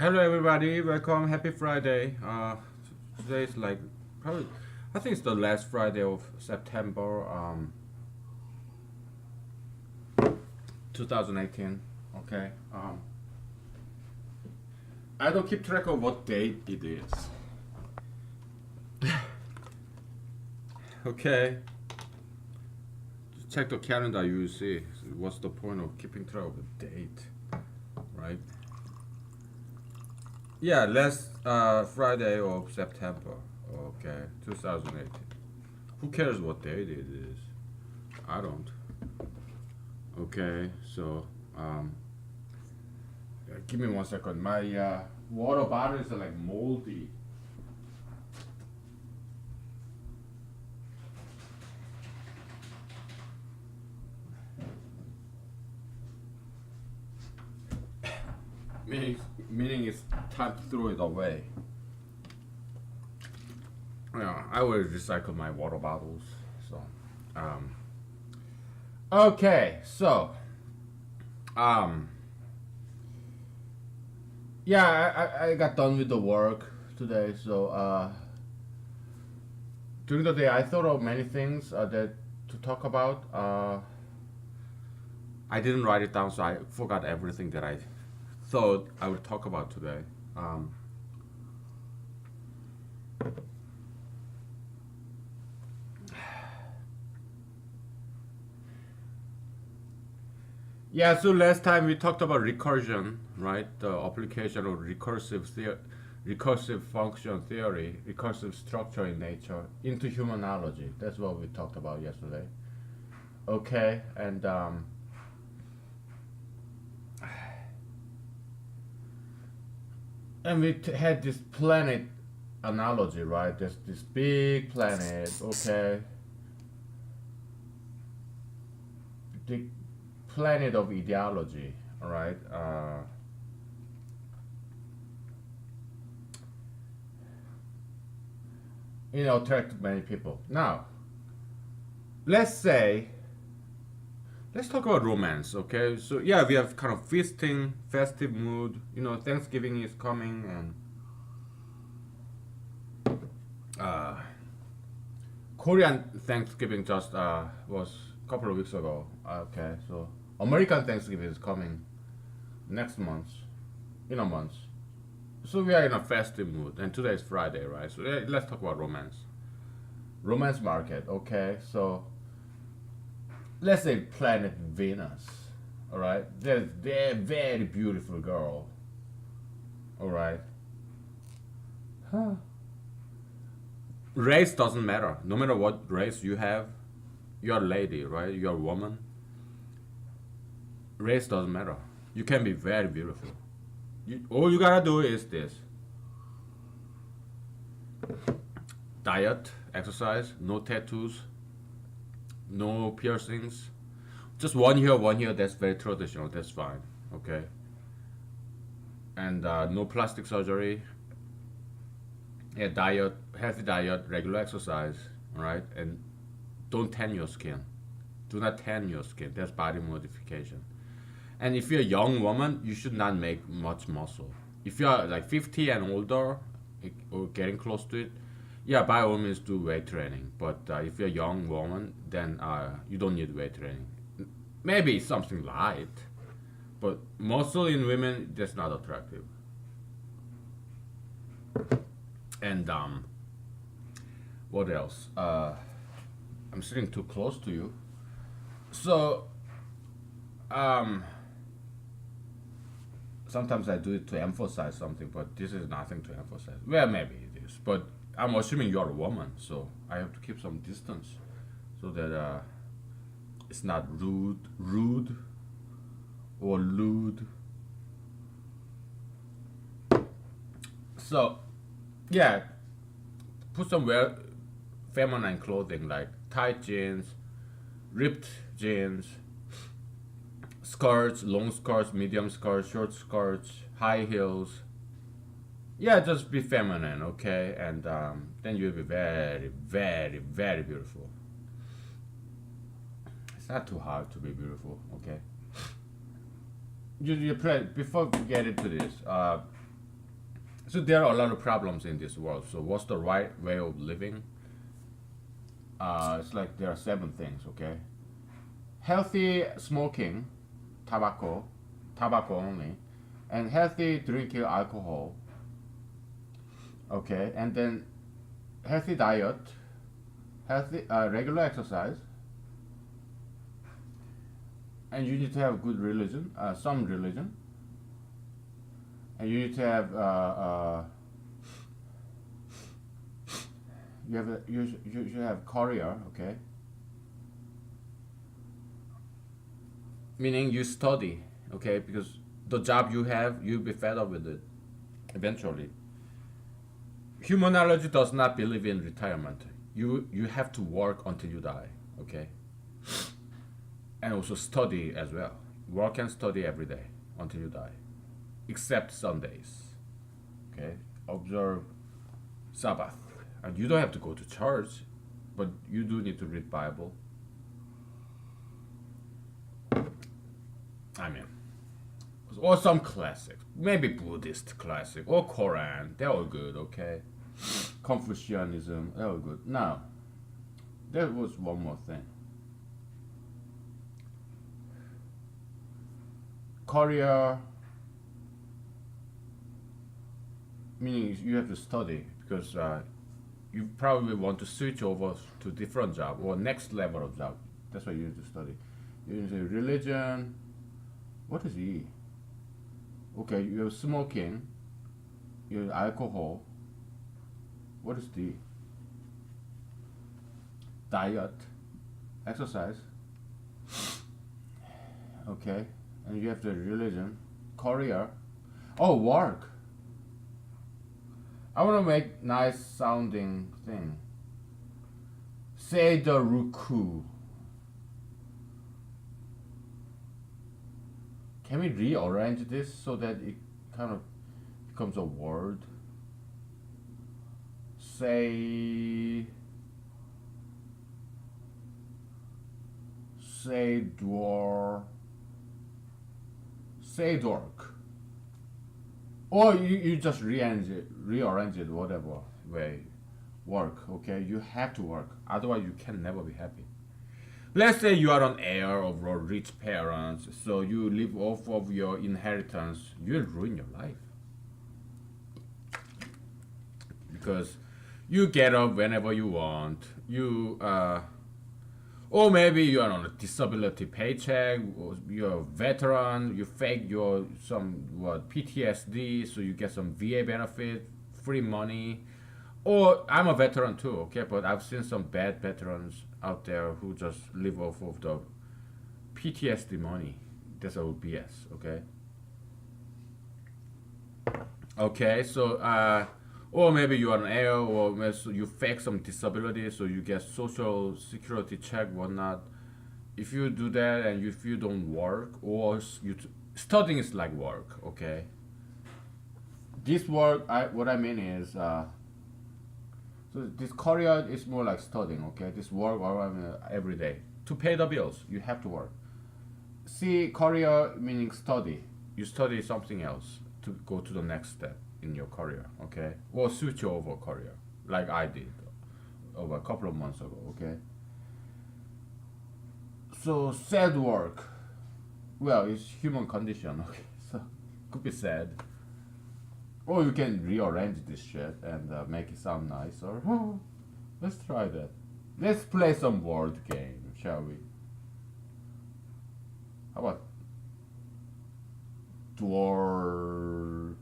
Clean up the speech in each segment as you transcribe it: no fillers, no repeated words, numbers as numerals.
Hello everybody, welcome, happy Friday. Today is like probably I think it's the last Friday of September 2018. Okay. I don't keep track of what date it is. Okay. Just check the calendar, you will see what's the point of keeping track of the date, right? Yeah, last Friday of September. Okay, 2018. Who cares what date it is? I don't. Okay, so give me 1 second. My water bottle is like moldy. Meaning, meaning it's time to throw it away. Yeah, I will recycle my water bottles. So, um, okay, so, um, yeah, I got done with the work today. So, during the day, I thought of many things that to talk about. I didn't write it down, so I forgot everything that I thought I would talk about today. Um, Yeah, so last time we talked about recursion, right? The application of recursive function theory, recursive structure in nature into humanology. That's what we talked about yesterday. Okay, and had this planet analogy, right? There's this big planet, okay, the planet of ideology, all right? Attract many people. Now, let's say, let's talk about romance, okay? So yeah, we have kind of feasting, festive mood. Thanksgiving is coming, and uh, Korean Thanksgiving just was a couple of weeks ago. Okay, so American Thanksgiving is coming next month, in a month. So we are in a festive mood, and today is Friday, right? So yeah, let's talk about romance. Romance market, okay? So let's say planet Venus, all right? There's a very beautiful girl, all right? Huh. Race doesn't matter. No matter what race you have, you're a lady, right? You're a woman. Race doesn't matter. You can be very beautiful. All you gotta do is this: diet, exercise, no tattoos, no piercings. Just one here, one here. That's very traditional. That's fine. Okay. And no plastic surgery. Yeah, diet, healthy diet, regular exercise. All right, and don't tan your skin. Do not tan your skin. That's body modification. And if you're a young woman, you should not make much muscle. If you're like 50 and older, or getting close to it, yeah, by all means do weight training. But if you're a young woman, then you don't need weight training. Maybe something light, but muscle in women, that's not attractive. And what else? I'm sitting too close to you. So, um, sometimes I do it to emphasize something, but this is nothing to emphasize. Well, maybe it is, but I'm assuming you're a woman, so I have to keep some distance so that it's not rude or lewd. So, yeah, put some feminine clothing like tight jeans, ripped jeans, skirts, long skirts, medium skirts, short skirts, high heels. Yeah, just be feminine, okay? And then you'll be very, very, very beautiful. It's not too hard to be beautiful, okay? You play before we get into this. So there are a lot of problems in this world. So what's the right way of living? It's like there are seven things. Okay, healthy smoking, tobacco only, and healthy drinking alcohol. Okay, and then healthy diet, healthy regular exercise, and you need to have good religion, some religion, and you need to have you should have career. Okay, meaning you study. Okay, because the job you have, you'll be fed up with it eventually. Humanology does not believe in retirement. You have to work until you die. Okay, and also study as well. Work and study every day until you die, except Sundays. Okay, observe Sabbath, and you don't have to go to church, but you do need to read Bible. I mean, or some classics, maybe Buddhist classic or Quran. They're all good. Okay, Confucianism. They're all good. Now, there was one more thing. Career, meaning you have to study because you probably want to switch over to different job or next level of job. That's why you need to study. You need to say religion. What is E? Okay, you have smoking. You have alcohol. What is D? Diet, exercise. Okay, and you have the religion, career. Oh, work. I want to make nice sounding thing. Say the ruku. Can we rearrange this so that it kind of becomes a word? Say door. Say dork. Or you just rearrange it whatever way work. Okay, you have to work, otherwise you can never be happy. Let's say you are an heir of rich parents, so you live off of your inheritance. You'll ruin your life because you get up whenever you want. Or maybe you are on a disability paycheck, or you're a veteran, you fake your some what PTSD, so you get some VA benefit, free money. Or I'm a veteran too, okay, but I've seen some bad veterans out there who just live off of the PTSD money. That's all BS, okay? Okay, so or maybe you are an heir, or maybe you fake some disability, so you get social security check, whatnot. If you do that and if you don't work, or studying is like work, okay? This work, what I mean is, so this career is more like studying, okay? This work every day to pay the bills. You have to work. See, career meaning study. You study something else to go to the next step in your career, okay? Or switch over career, like I did over a couple of months ago, okay? So sad work, well, it's human condition, okay? So could be sad. Or you can rearrange this shit and make it sound nicer. Let's try that. Let's play some word game, shall we? How about dwarf,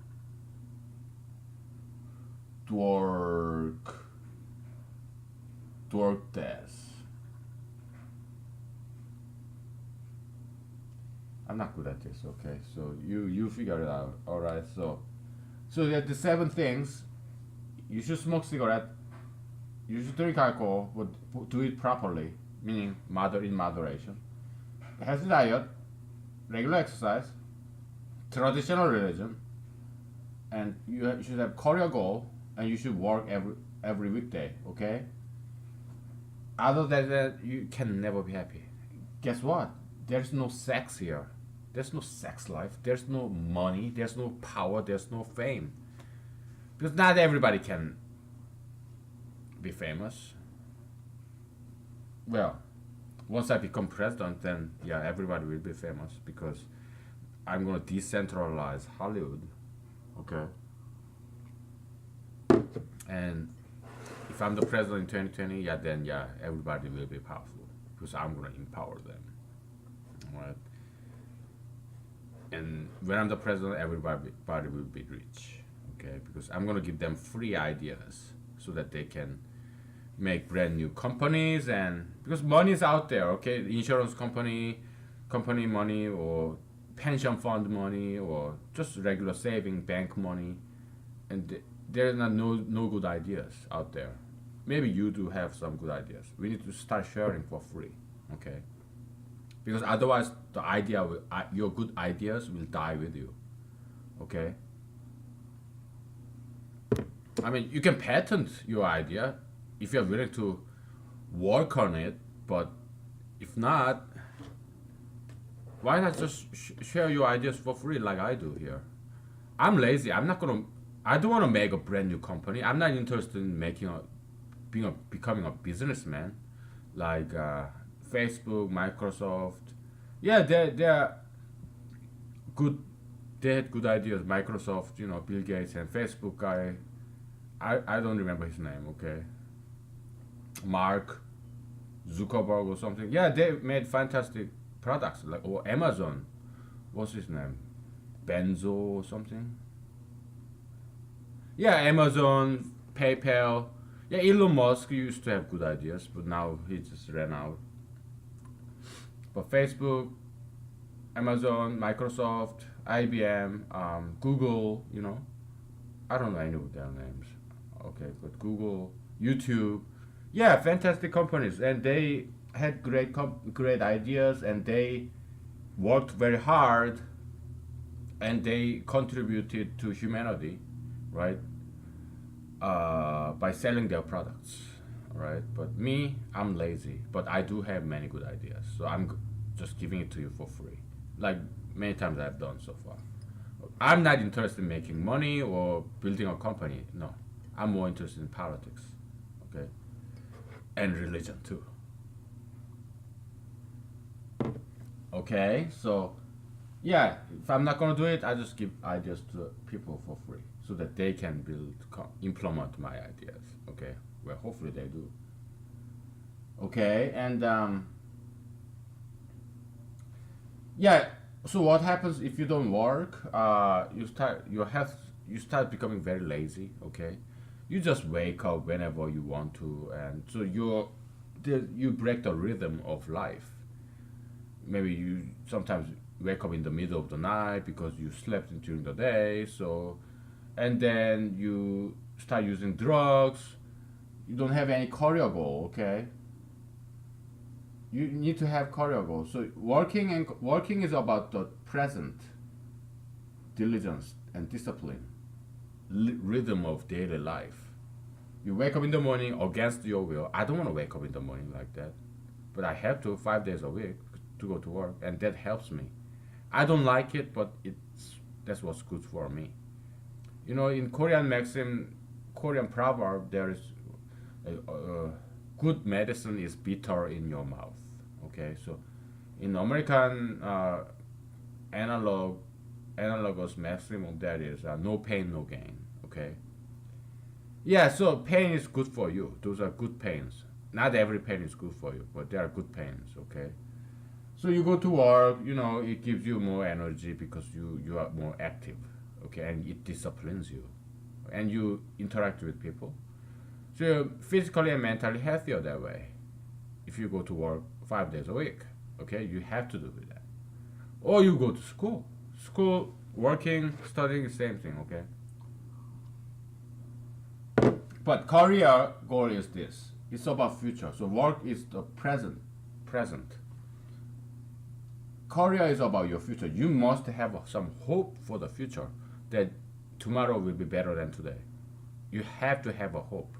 dwark, dwarfess. I'm not good at this, okay? So you figure it out. All right. So that the seven things: you should smoke cigarette, you should drink alcohol, but do it properly, meaning in moderation. Healthy diet, regular exercise, traditional religion, and you should have career goal, and you should work every weekday. Okay. Other than that, you can never be happy. Guess what? There's no sex here. There's no sex life. There's no money. There's no power. There's no fame. Because not everybody can be famous. Well, once I become president, then yeah, everybody will be famous because I'm gonna decentralize Hollywood. Okay. And if I'm the president in 2020, yeah, then yeah, everybody will be powerful because I'm gonna empower them. All right. And when I'm the president, everybody will be rich. Okay, because I'm gonna give them free ideas so that they can make brand new companies, and because money is out there. Okay, insurance company money, or pension fund money, or just regular saving bank money, and there's not no good ideas out there. Maybe you do have some good ideas. We need to start sharing for free. Okay, because otherwise your good ideas will die with you. Okay, I mean, you can patent your idea if you're willing to work on it, but if not, why not just share your ideas for free like I do here? I'm lazy. I don't want to make a brand new company. I'm not interested in becoming a businessman like Facebook, Microsoft. Yeah, they're good. They had good ideas. Microsoft, Bill Gates and Facebook guy. I don't remember his name. Okay, Mark Zuckerberg or something. Yeah, they made fantastic products like, or Amazon. What's his name? Benzo or something. Yeah, Amazon, PayPal. Yeah, Elon Musk used to have good ideas, but now he just ran out. But Facebook, Amazon, Microsoft, IBM, Google, I don't know any of their names. Okay, but Google, YouTube, yeah, fantastic companies, and they had great ideas, and they worked very hard, and they contributed to humanity, right? By selling their products, right? But me, I'm lazy, but I do have many good ideas, so just giving it to you for free, like many times I've done so far. I'm not interested in making money or building a company. No, I'm more interested in politics, okay, and religion too. Okay, so yeah, if I'm not gonna do it, I just give ideas to people for free so that they can implement my ideas. Okay, well, hopefully they do. Okay, and yeah. So what happens if you don't work? You start becoming very lazy. Okay, you just wake up whenever you want to, and so you break the rhythm of life. Maybe you sometimes wake up in the middle of the night because you slept during the day. So, and then you start using drugs. You don't have any career goal. Okay, you need to have career goals. So working is about the present, diligence and discipline, rhythm of daily life. You wake up in the morning against your will. I don't want to wake up in the morning like that, but I have to 5 days a week to go to work, and that helps me. I don't like it, but that's what's good for me. In Korean maxim, Korean proverb, there is good medicine is bitter in your mouth. Okay, so in American analog analogous maximum, that is no pain, no gain. Okay. Yeah, so pain is good for you. Those are good pains. Not every pain is good for you, but they are good pains. Okay. So you go to work, it gives you more energy because you are more active. Okay, and it disciplines you, and you interact with people. So you're physically and mentally healthier that way. If you go to work 5 days a week, okay, you have to do that. Or you go to school. School, working, studying, same thing, okay? But career goal is this. It's about future. So work is the present. Career is about your future. You must have some hope for the future that tomorrow will be better than today. You have to have a hope,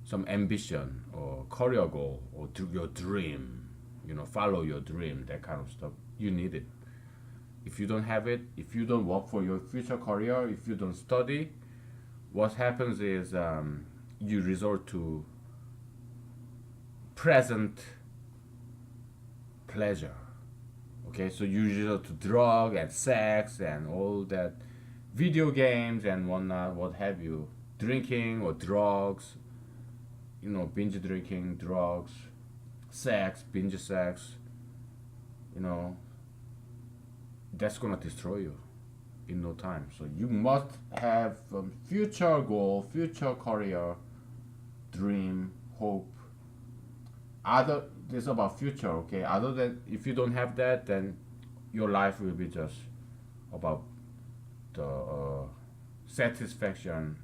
some ambition or career goal or your dream. Follow your dream, that kind of stuff. You need it. If you don't have it, if you don't work for your future career, if you don't study, what happens is you resort to present pleasure. Okay, so you resort to drug and sex and all that, video games and whatnot, what have you, drinking or drugs, binge drinking, drugs, sex, binge sex, you know, that's gonna destroy you in no time. So you must have future goal, future career, dream, hope. Other this about future, okay? Other than if you don't have that, then your life will be just about the satisfaction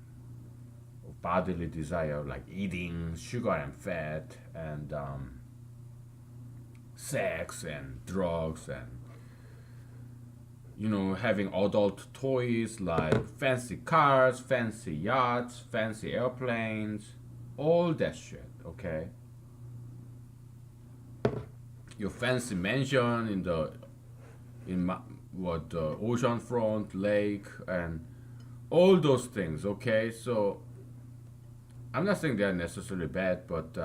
of bodily desire, like eating sugar and fat and sex and drugs and having adult toys like fancy cars, fancy yachts, fancy airplanes, all that shit, okay? Your fancy mansion in the ocean front, lake, and all those things, okay? So I'm not saying they're necessarily bad, but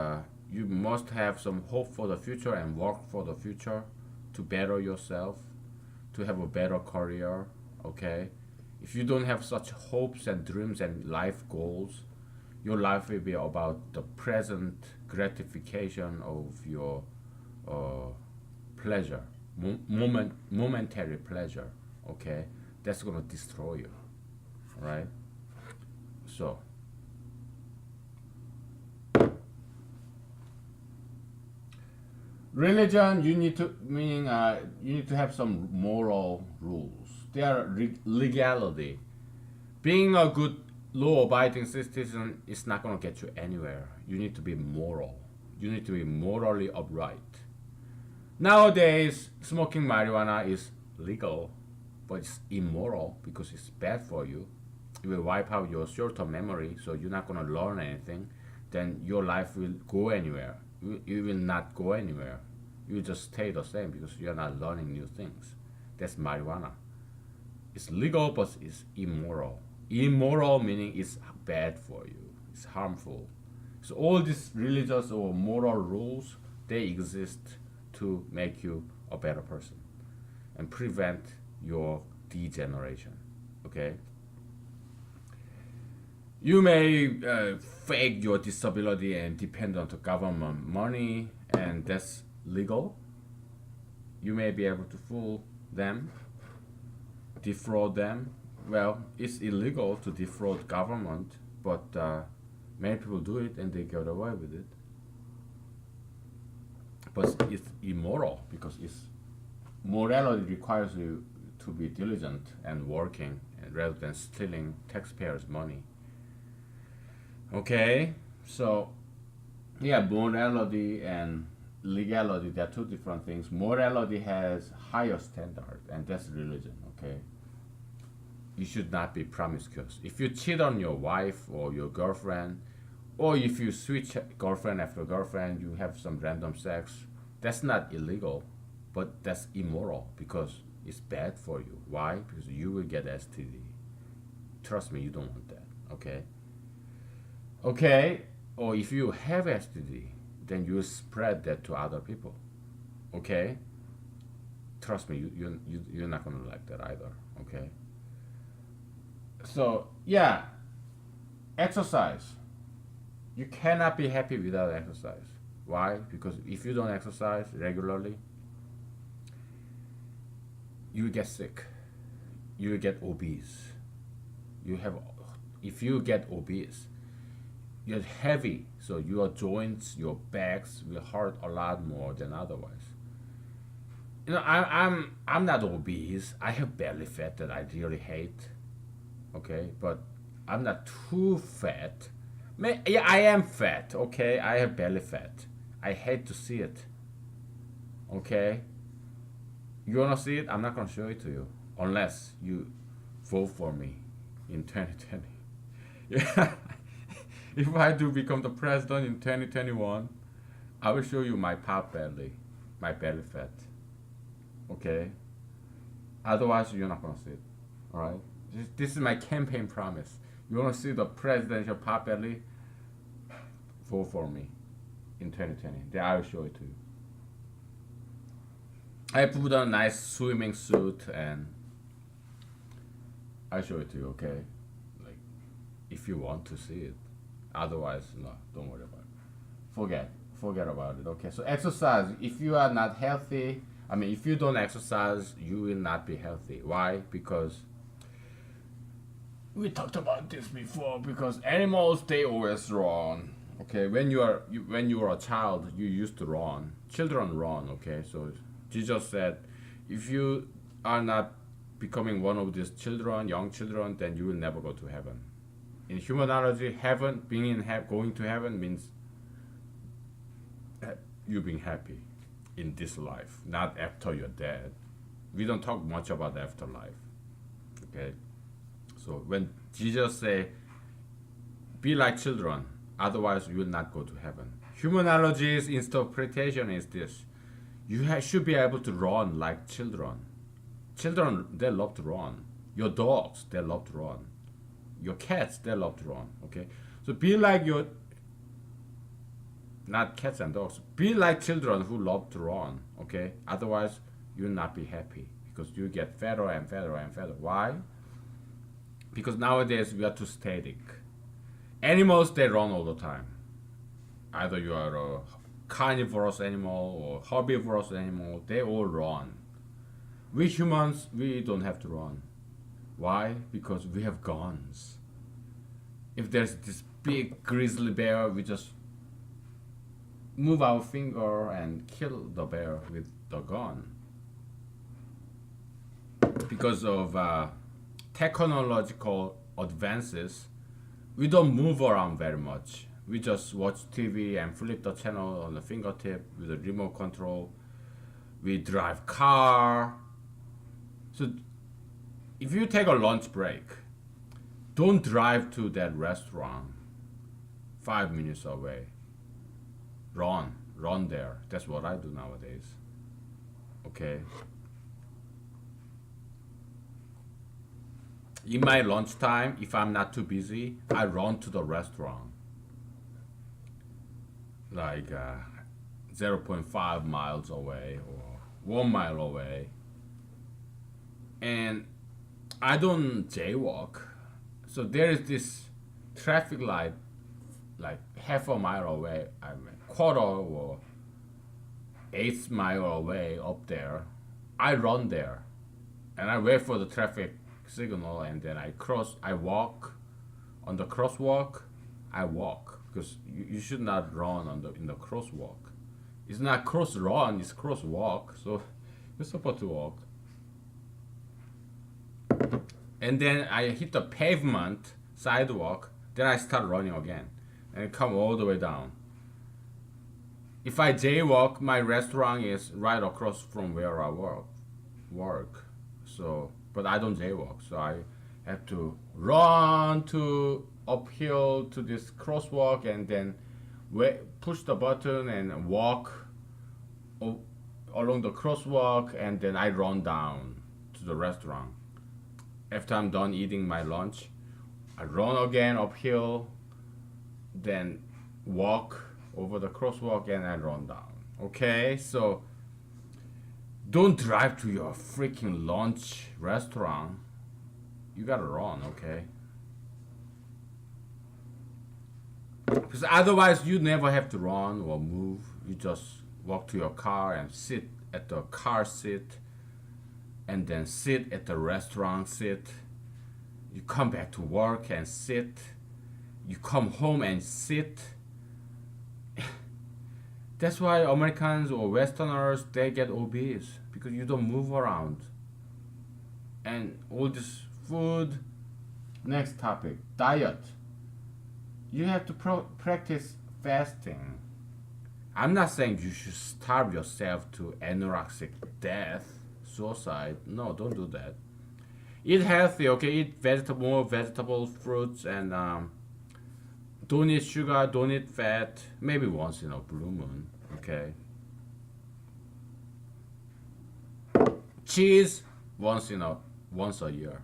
you must have some hope for the future and work for the future to better yourself, to have a better career, okay? If you don't have such hopes and dreams and life goals, your life will be about the present gratification of your pleasure, momentary pleasure, okay? That's gonna destroy you, right? So, religion, you need to have some moral rules. They are legality. Being a good law-abiding citizen is not gonna get you anywhere. You need to be moral. You need to be morally upright. Nowadays, smoking marijuana is legal, but it's immoral because it's bad for you. It will wipe out your short-term memory, so you're not gonna learn anything. Then your life will go anywhere. You will not go anywhere. You will just stay the same because you're not learning new things. That's marijuana. It's legal, but it's immoral. Immoral meaning it's bad for you. It's harmful. So all these religious or moral rules, they exist to make you a better person and prevent your degeneration. Okay. You may fake your disability and depend on the government money, and that's legal. You may be able to fool them, defraud them. Well, it's illegal to defraud government, but many people do it and they get away with it. But it's immoral because morality requires you to be diligent and working, and rather than stealing taxpayers' money. Okay, so yeah, morality and legality, they're two different things. Morality has higher standard, and that's religion. Okay, you should not be promiscuous. If you cheat on your wife or your girlfriend, or if you switch girlfriend after girlfriend, you have some random sex, that's not illegal, but that's immoral because it's bad for you. Why? Because you will get STD. Trust me, you don't want that. Okay. Okay, or if you have STD, then you spread that to other people. Okay, trust me, you're not gonna like that either. Okay, so yeah, exercise. You cannot be happy without exercise. Why? Because if you don't exercise regularly, you will get sick. You will get obese. You have, if you get obese, you're heavy, so your joints, your backs will hurt a lot more than otherwise. I'm not obese. I have belly fat that I really hate. Okay, but I'm not too fat. Yeah, I am fat. Okay, I have belly fat. I hate to see it. Okay, you wanna see it? I'm not gonna show it to you unless you vote for me in 2020. Yeah. If I do become the president in 2021, I will show you my pot belly, my belly fat. Okay? Otherwise, you're not gonna see it. Alright? This is my campaign promise. You want to see the presidential potbelly? Vote for me in 2020. Then I'll show it to you. I put on a nice swimming suit and I'll show it to you, okay? Like, if you want to see it. Otherwise, no, don't worry about it. Forget about it, okay? So exercise, if you are not healthy, I mean, if you don't exercise, you will not be healthy. Why? Because we talked about this before. Because animals, they always run. Okay, when you are a child, you used to run. Children run. Okay, so Jesus said, if you are not becoming one of these children, young children, then you will never go to heaven. In humanology, heaven, going to heaven means you being happy in this life, not after you're dead. We don't talk much about afterlife. Okay, so when Jesus say, "Be like children," otherwise you will not go to heaven. Humanology's interpretation is this: should be able to run like children. Children, they love to run. Your dogs, they love to run. Your cats, they love to run. Okay, so be like your, not cats and dogs. Be like children who love to run. Okay, otherwise you will not be happy because you get fatter and fatter and fatter. Why? Because nowadays we are too static. Animals, they run all the time. Either you are a carnivorous animal or herbivorous animal, they all run. We humans, we don't have to run. Why? Because we have guns. If there's this big grizzly bear, we just move our finger and kill the bear with the gun. Because of technological advances, we don't move around very much. We just watch TV and flip the channel on the fingertip with a remote control. We drive car. So if you take a lunch break, don't drive to that restaurant 5 minutes away. Run there. That's what I do nowadays. Okay. In my lunchtime, if I'm not too busy, I run to the restaurant. Like 0.5 miles away or 1 mile away. And I don't jaywalk. So there is this traffic light like half a mile away, I mean quarter or 8 mile away up there. I run there and I wait for the traffic signal and then I walk on the crosswalk. I walk because you should not run in the crosswalk. It's not cross run, it's cross walk. So you're supposed to walk. And then I hit the pavement, sidewalk, then I start running again and come all the way down. If I jaywalk, my restaurant is right across from where I work. So, but I don't jaywalk, so I have to run to uphill to this crosswalk and then push the button and walk along the crosswalk and then I run down to the restaurant. After I'm done eating my lunch, I run again uphill, then walk over the crosswalk and I run down. Okay, so don't drive to your freaking lunch restaurant. You gotta run, okay? Because otherwise you never have to run or move. You just walk to your car and sit at the car seat and then sit at the restaurant seat. You come back to work and sit. You come home and sit. That's why Americans or Westerners, they get obese because you don't move around. And all this food. Next topic, diet. You have to practice fasting. I'm not saying you should starve yourself to anorexic death, suicide. No, don't do that. Eat healthy, okay? Eat more vegetables, fruits, and don't eat sugar, don't eat fat. Maybe once in a blue moon, okay? Cheese once a year.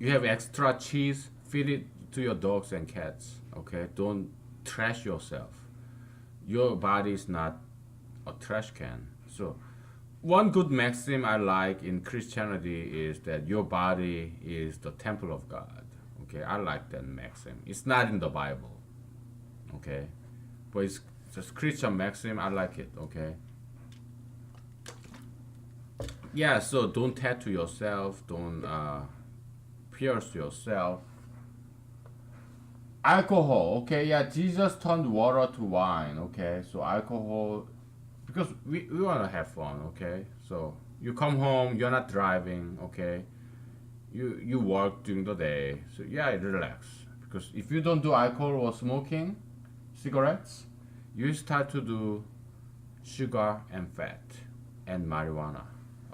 You have extra cheese, Feed it to your dogs and cats. Okay, don't trash yourself. Your body is not a trash can. So one good maxim I like in Christianity is that your body is the temple of God. Okay, I like that maxim. It's not in the Bible. Okay, but it's just Christian maxim. I like it. Okay. Yeah. So don't tattoo yourself. Don't pierce yourself. Alcohol. Okay. Yeah. Jesus turned water to wine. Okay. So alcohol, because we want to have fun. Okay. So you come home. You're not driving. Okay. You work during the day. So yeah, relax. Because if you don't do alcohol or smoking, cigarettes, you start to do sugar and fat and marijuana.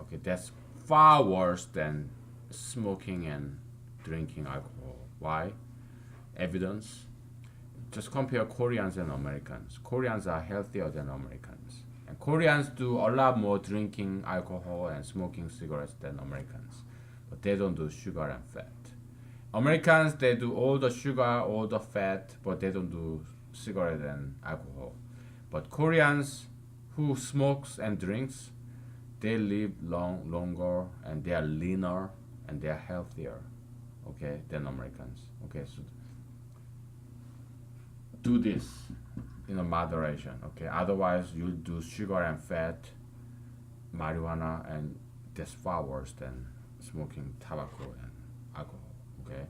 Okay, that's far worse than smoking and drinking alcohol. Why? Evidence. Just compare Koreans and Americans. Koreans are healthier than Americans. And Koreans do a lot more drinking alcohol and smoking cigarettes than Americans. But they don't do sugar and fat. Americans, they do all the sugar, all the fat, but they don't do cigarette and alcohol. But Koreans who smokes and drinks, they live longer, and they are leaner, and they are healthier, okay, than Americans. Okay, so do this in a moderation. Okay, otherwise you'll do sugar and fat, marijuana, and that's far worse than smoking tobacco and alcohol. Okay,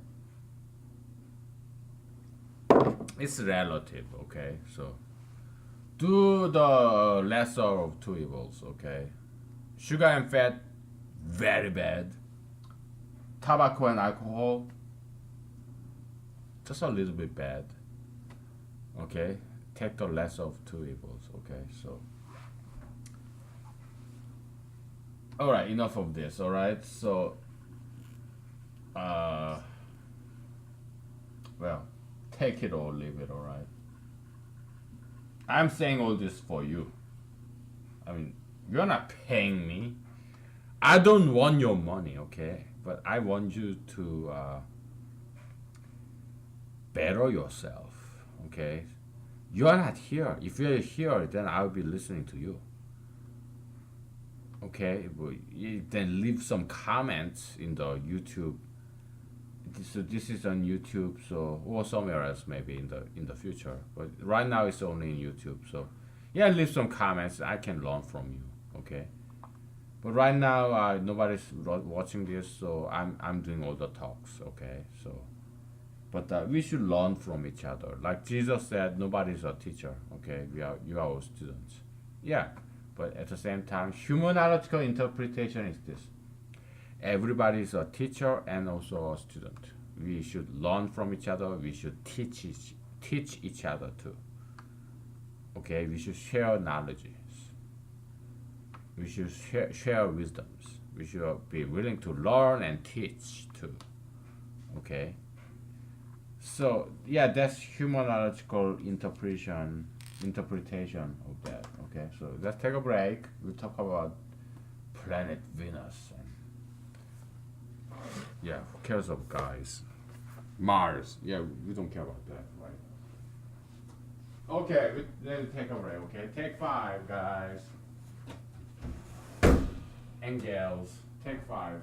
it's relative. Okay, so do the lesser of two evils. Okay, sugar and fat, very bad. Tobacco and alcohol, just a little bit bad. Okay, take the lesser of two evils. Okay, so all right, enough of this. All right, so uh, well, take it or leave it. All right, I'm saying all this for you. I mean, you're not paying me. I don't want your money, okay? But I want you to better yourself, okay? You're not here. If you're here, then I'll be listening to you, okay? But then leave some comments in the YouTube. So this is on YouTube, so or somewhere else maybe in the future. But right now it's only in YouTube. So yeah, leave some comments. I can learn from you, okay? But right now, nobody's watching this, so I'm doing all the talks. Okay, so but we should learn from each other. Like Jesus said, nobody's a teacher. Okay, you are all students. Yeah, but at the same time, human-analytical interpretation is this: everybody is a teacher and also a student. We should learn from each other. We should teach each other too. Okay, we should share knowledge. We should share wisdoms. We should be willing to learn and teach too. Okay. So yeah, that's humanological interpretation of that. Okay. So let's take a break. We'll talk about planet Venus and yeah, who cares of guys? Mars. Yeah, we don't care about that, right? Okay, let's take a break. Okay, take 5, guys. And gals, take 5.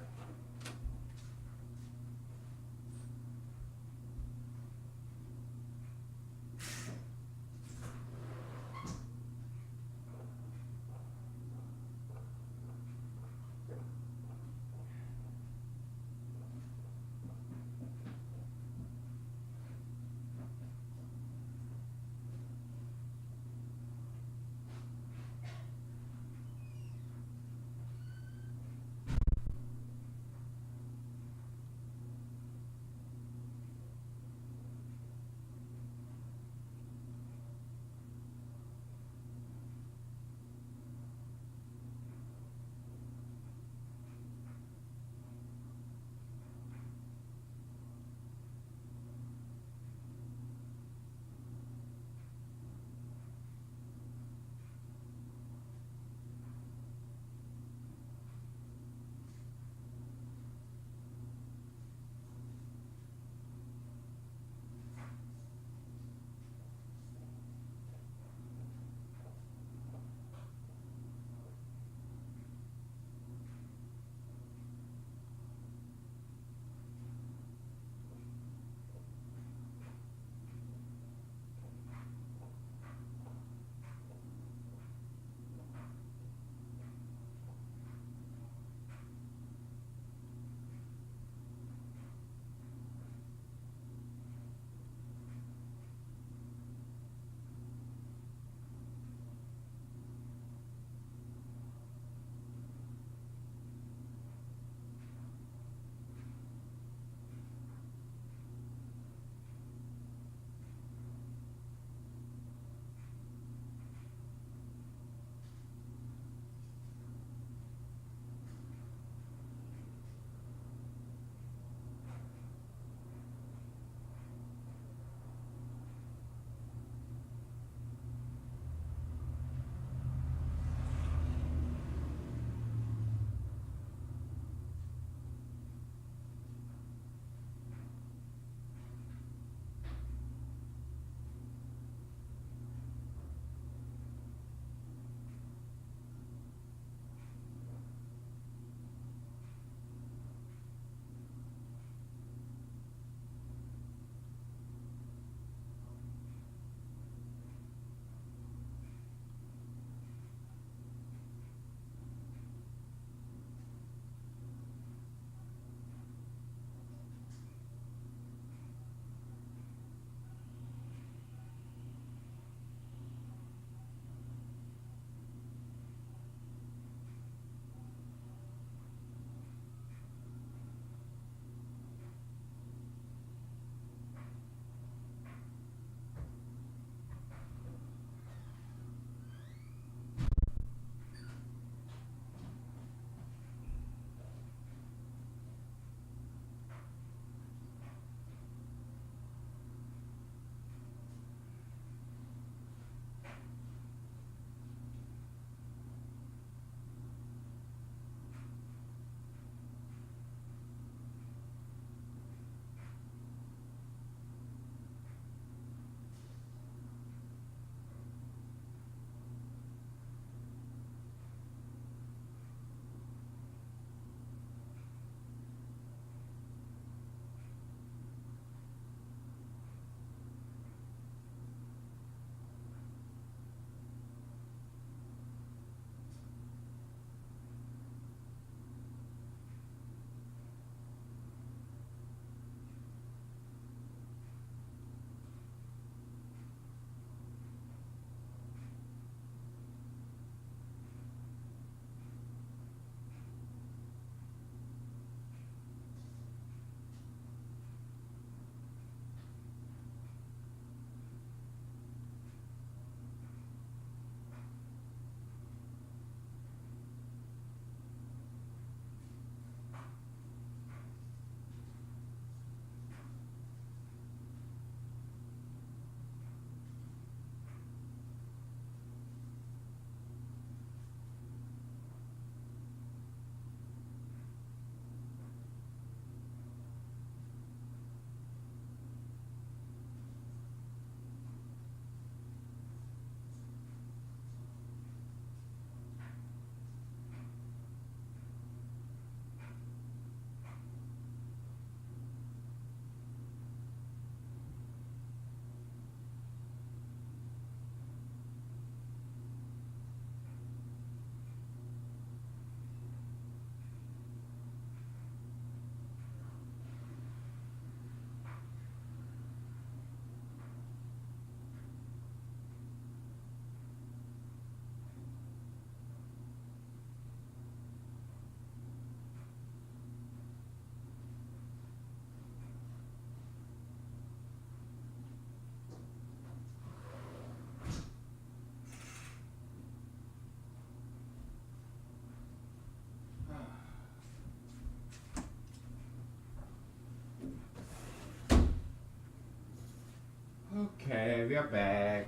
Okay, we are back,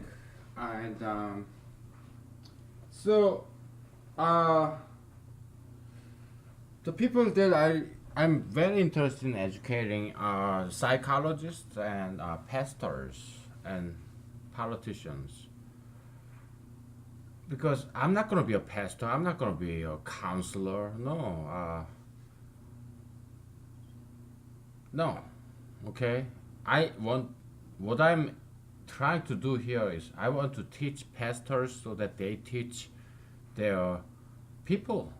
and so uh, the people that I'm very interested in educating are psychologists and pastors and politicians, because I'm not gonna be a pastor. I'm not gonna be a counselor. No, no. Okay, I want what I'm trying to do here is I want to teach pastors so that they teach their people.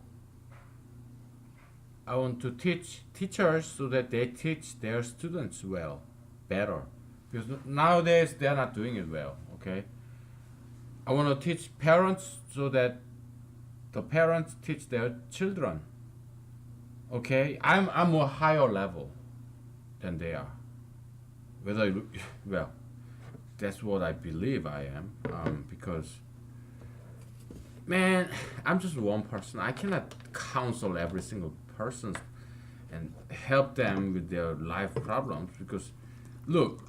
I want to teach teachers so that they teach their students well, better. Because nowadays they are not doing it well, okay? I want to teach parents so that the parents teach their children, okay? I'm a higher level than they are. Whether you, well, that's what I believe I am, because man, I'm just one person. I cannot counsel every single person and help them with their life problems because, look,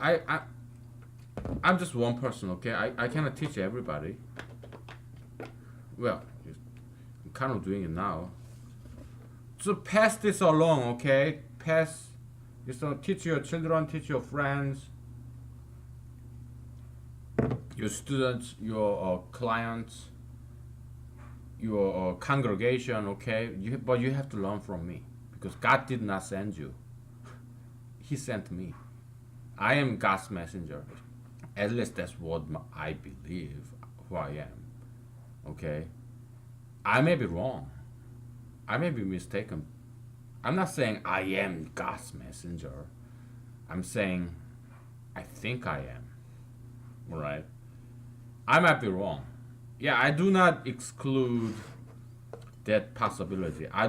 I'm just one person, okay? I cannot teach everybody. Well, I'm kind of doing it now. So pass this along, okay? Pass. So teach your children, teach your friends, your students, your clients, your congregation, okay? But you have to learn from me because God did not send you. He sent me. I am God's messenger. At least that's what I believe who I am. Okay? I may be wrong. I may be mistaken. I'm not saying I am God's messenger. I'm saying I think I am. Right? I might be wrong. Yeah, I do not exclude that possibility. I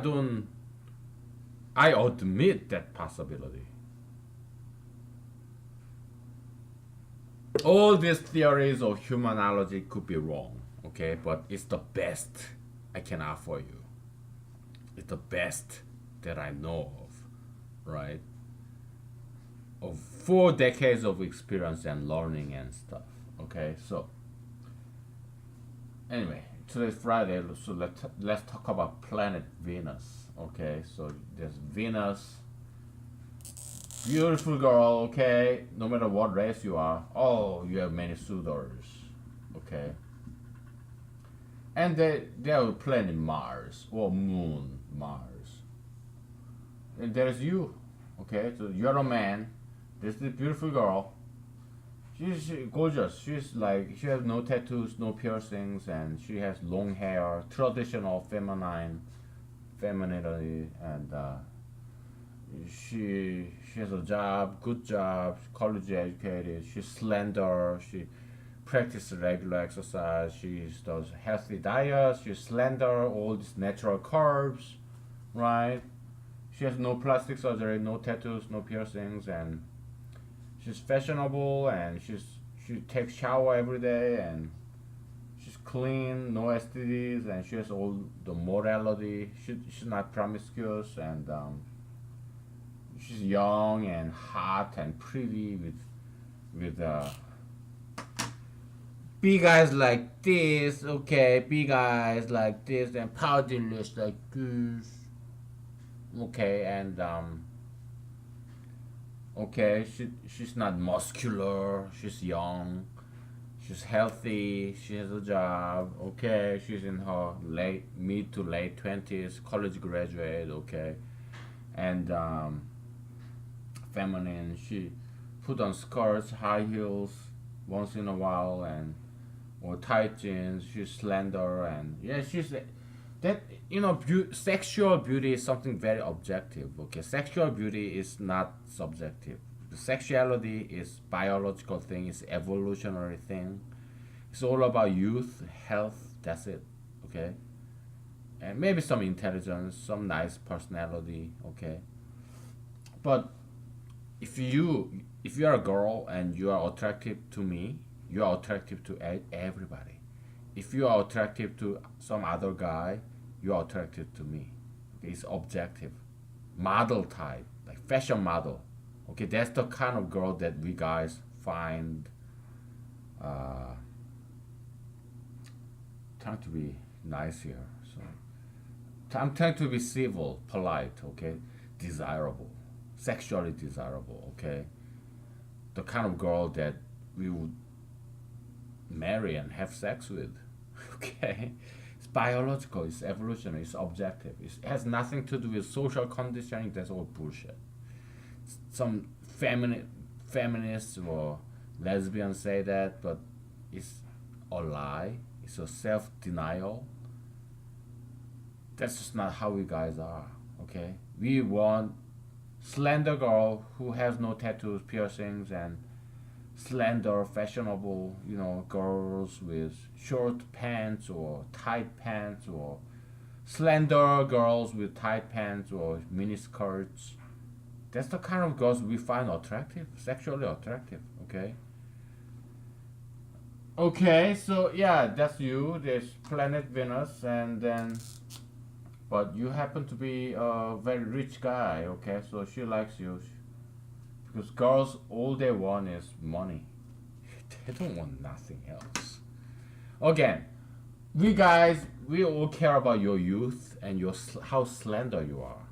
admit that possibility. All these theories of humanology could be wrong, okay? But it's the best I can offer you. It's the best that I know of, right? Of 4 decades of experience and learning and stuff, okay? So, anyway, today's Friday, so let's talk about planet Venus, okay? So, there's Venus, beautiful girl, okay? No matter what race you are, oh, you have many suitors, okay? And they are planet Mars or moon Mars. And there's you, okay? So you're a man. There's this beautiful girl. She's gorgeous. She's like she has no tattoos, no piercings, and she has long hair, traditional femininity, and she has a job, good job, college educated. She's slender. She practices regular exercise. She does healthy diet. She's slender. All these natural curves, right? She has no plastic surgery, no tattoos, no piercings, and she's fashionable. And she takes shower every day, and she's clean, no STDs, and she has all the morality. She's not promiscuous, and she's young and hot and pretty with big eyes like this, okay, big eyes like this, and pouty lips like this, okay, and okay, she's not muscular, she's young, she's healthy, she has a job, okay, she's in her late mid to late 20s, college graduate, okay, and feminine. She put on skirts, high heels once in a while, and or tight jeans. She's slender, and yeah, she's that sexual beauty is something very objective. Okay, sexual beauty is not subjective. The sexuality is biological thing. It's evolutionary thing. It's all about youth, health. That's it. Okay, and maybe some intelligence, some nice personality. Okay, but if you are a girl and you are attractive to me, you are attractive to everybody. If you are attractive to some other guy, you are attracted to me. Okay, it's objective. Model type, like fashion model. Okay, that's the kind of girl that we guys find Uh, trying to be nice here. So I'm trying to be civil, polite, okay? Desirable, sexually desirable, okay? The kind of girl that we would marry and have sex with, okay? It's biological, it's evolutionary, it's objective. It has nothing to do with social conditioning. That's all bullshit. Some feminists or lesbians say that, but it's a lie. It's a self denial. That's just not how we guys are. Okay, we want slender girl who has no tattoos, piercings, and slender, fashionable, girls with short pants or tight pants, or slender girls with tight pants or mini skirts. That's the kind of girls we find attractive, sexually attractive. Okay. Okay, so yeah, that's you. There's planet Venus, and then, but you happen to be a very rich guy. Okay, so she likes you because girls all they want is money. They don't want nothing else. Again, we guys, we all care about your youth and your how slender you are,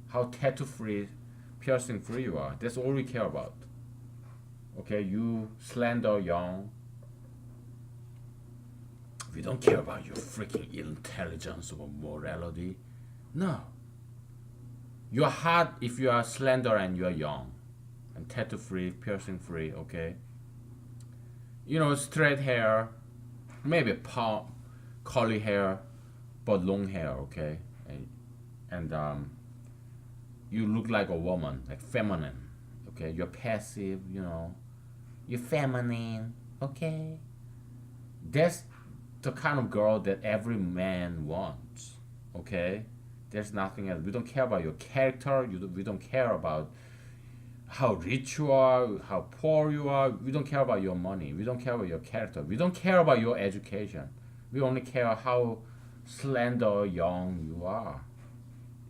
how tattoo free, piercing free you are. That's all we care about. Okay, you slender, young. We don't care about your freaking intelligence or morality. No. You're hot if you are slender and you're young. And tattoo free, piercing free, okay? Straight hair, maybe curly hair, but long hair, okay? And you look like a woman, like feminine, okay? You're passive, you're feminine, okay? That's the kind of girl that every man wants, okay? There's nothing else. We don't care about your character. We don't care about how rich you are, how poor you are. We don't care about your money. We don't care about your character. We don't care about your education. We only care how slender, young you are.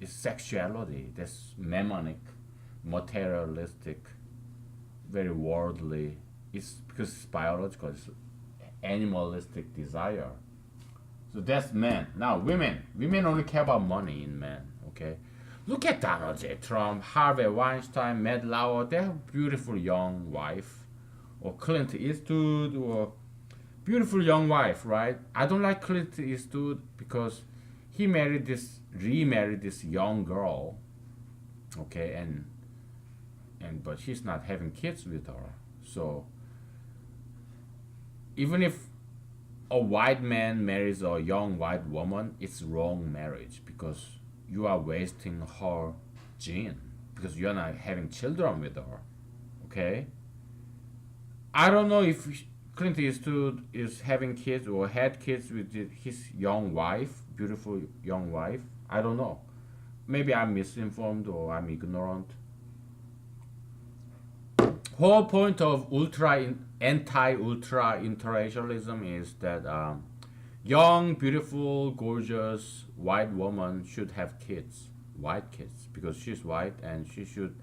It's sexuality. That's mammonic, materialistic, very worldly. It's because it's biological. It's animalistic desire. So that's men. Now women only care about money in men. Okay, look at Donald J. Trump, Harvey Weinstein, Matt Lauer. They have beautiful young wife, or Clint Eastwood, or beautiful young wife, right? I don't like Clint Eastwood because he remarried this young girl. Okay, but he's not having kids with her. So even if a white man marries a young white woman, it's wrong marriage because you are wasting her gene because you're not having children with her. Okay? I don't know if Clint Eastwood is having kids or had kids with his young wife, beautiful young wife. I don't know. Maybe I'm misinformed or I'm ignorant. Whole point of anti-ultra interracialism is that young, beautiful, gorgeous white woman should have kids, white kids, because she's white and she should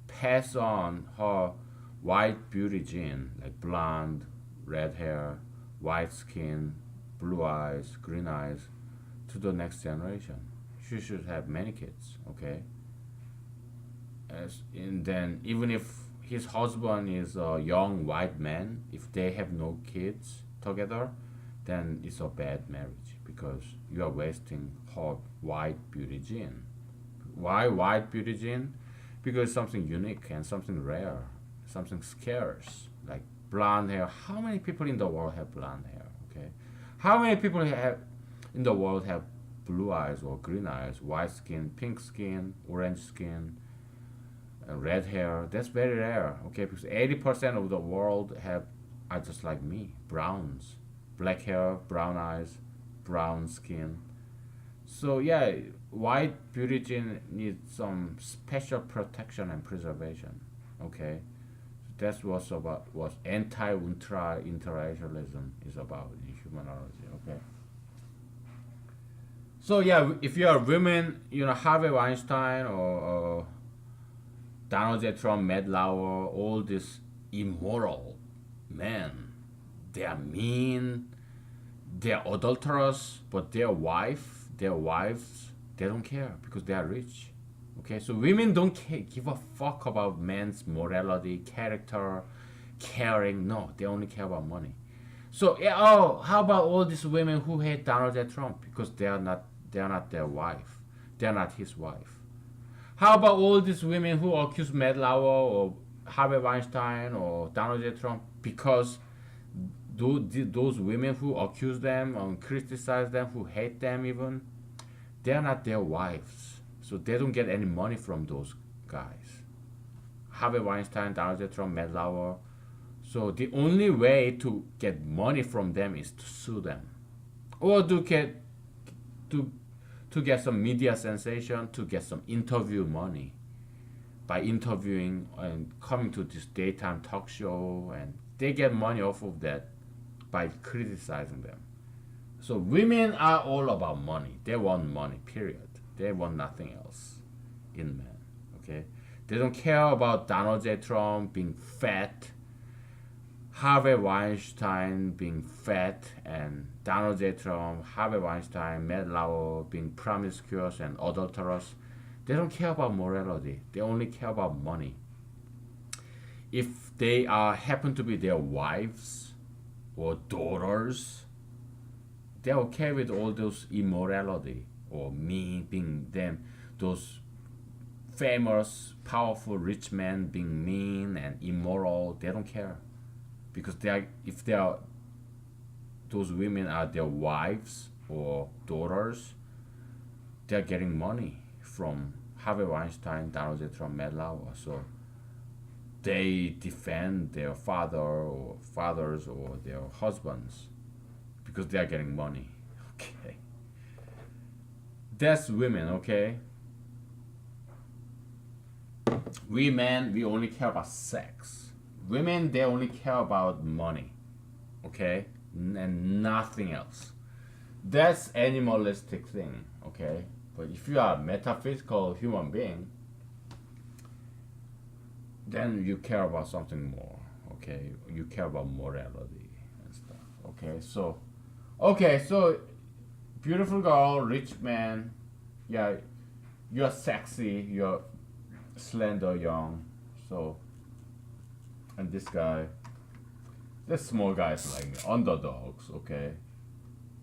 pass on her white beauty gene, like blonde, red hair, white skin, blue eyes, green eyes, to the next generation. She should have many kids, okay? And then even if his husband is a young white man, if they have no kids together, then it's a bad marriage because you are wasting her white beauty gene. Why white beauty gene? Because something unique and something rare, something scarce, like blonde hair. How many people in the world have blonde hair? Okay, how many people have in the world have blue eyes or green eyes, white skin, pink skin, orange skin, red hair? That's very rare. Okay, because 80% of the world are just like me, browns, black hair, brown eyes, brown skin. So yeah, white beauty gene needs some special protection and preservation. Okay, that's what anti-ultra interracialism is about in humanology. Okay. So yeah, if you are women, Harvey Weinstein or Donald J. Trump, Matt Lauer, all these immoral men, they are mean, they are adulterous, but their wives, they don't care because they are rich. Okay, so women don't give a fuck about men's morality, character, caring. No, they only care about money. So yeah, oh, how about all these women who hate Donald J. Trump because they are not their wife, they are not his wife. How about all these women who accuse Matt Lauer or Harvey Weinstein or Donald J. Trump because those women who accuse them and criticize them, who hate them even, they are not their wives. So they don't get any money from those guys. Harvey Weinstein, Donald J. Trump, Matt Lauer. So the only way to get money from them is to sue them, or to to get some media sensation, to get some interview money by interviewing and coming to this daytime talk show, and they get money off of that by criticizing them. So women are all about money. They want money, period. They want nothing else in men. Okay? They don't care about Donald J. Trump being fat, Harvey Weinstein being fat, and Donald J. Trump, Harvey Weinstein, Matt Lauer being promiscuous and adulterous. They don't care about morality. They only care about money. If they happen to be their wives or daughters, they're okay with all those immorality or me being them, those famous, powerful, rich men being mean and immoral. They don't care because if those women are their wives or daughters, they're getting money from Harvey Weinstein, Donald J. Trump, Matt Lauer. So they defend their fathers or their husbands because they are getting money. Okay, that's women. Okay, we men, we only care about sex. Women, they only care about money. Okay, and nothing else. That's animalistic thing. Okay, but if you are a metaphysical human being, then you care about something more. Okay, you care about morality and stuff. Okay, so beautiful girl, rich man, yeah, you're sexy, you're slender, young. So, and this guy, the small guys like me, underdogs. Okay,